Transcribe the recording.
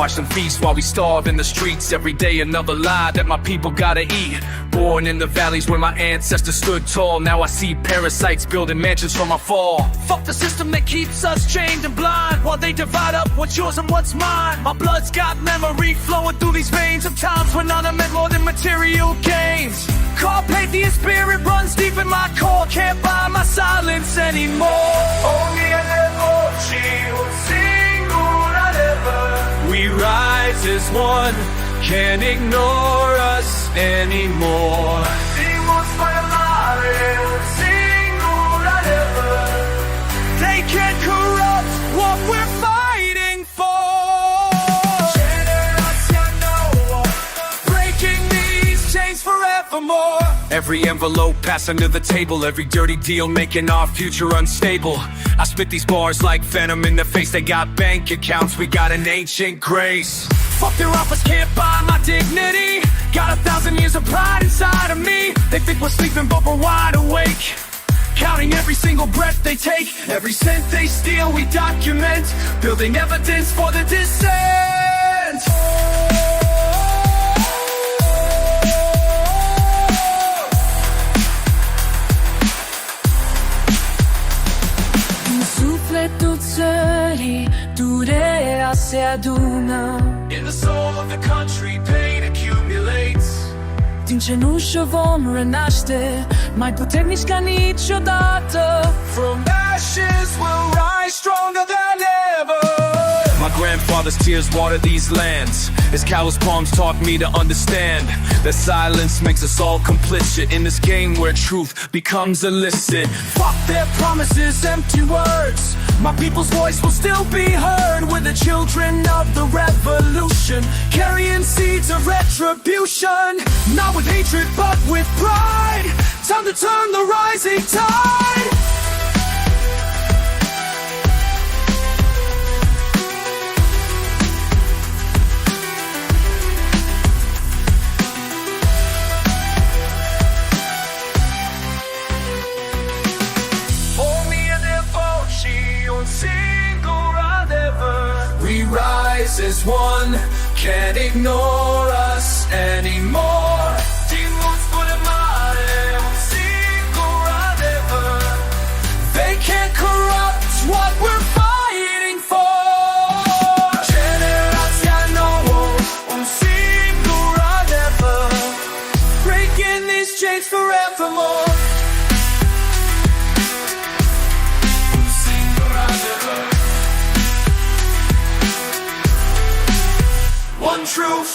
Watch them feast while we starve in the streets. Every day another lie that my people gotta eat. Born in the valleys where my ancestors stood tall. Now I see parasites building mansions from my fall. Fuck the system that keeps us chained and blind, while they divide up what's yours and what's mine. My blood's got memory flowing through these veins of times when none meant more than material gains. Carpe diem spirit runs deep in my core. Can't buy my silence anymore. Ogni voci un singola never. We rise as one, can't ignore us anymore. Dimos parlare un singola never. They can't corrupt what we're fighting for. Generazione Breaking these chains forevermore. Every envelope passed under the table, every dirty deal making our future unstable. I spit these bars like venom in the face. They got bank accounts, we got an ancient grace. Fuck their offers, can't buy my dignity. Got 1,000 years of pride inside of me. They think we're sleeping but we're wide awake, counting every single breath they take. Every cent they steal we document, building evidence for the dissent. Sufletul țării, durerea se adună. In the soul of the country, pain accumulates. Din cenușă vom renaște, mai puternici ca niciodată. From ashes we'll rise stronger than ever. My grandfather's tears water these lands. His callous palms taught me to understand that silence makes us all complicit in this game where truth becomes illicit. Fuck their promises, empty words. My people's voice will still be heard. We're the children of the revolution, carrying seeds of retribution. Not with hatred but with pride. Time to turn the rising tide. We rise as one, can't ignore us anymore. Dimos parlare un singola never. They can't corrupt what we're fighting for. Generazione un singola never. Breaking these chains forevermore. One truth.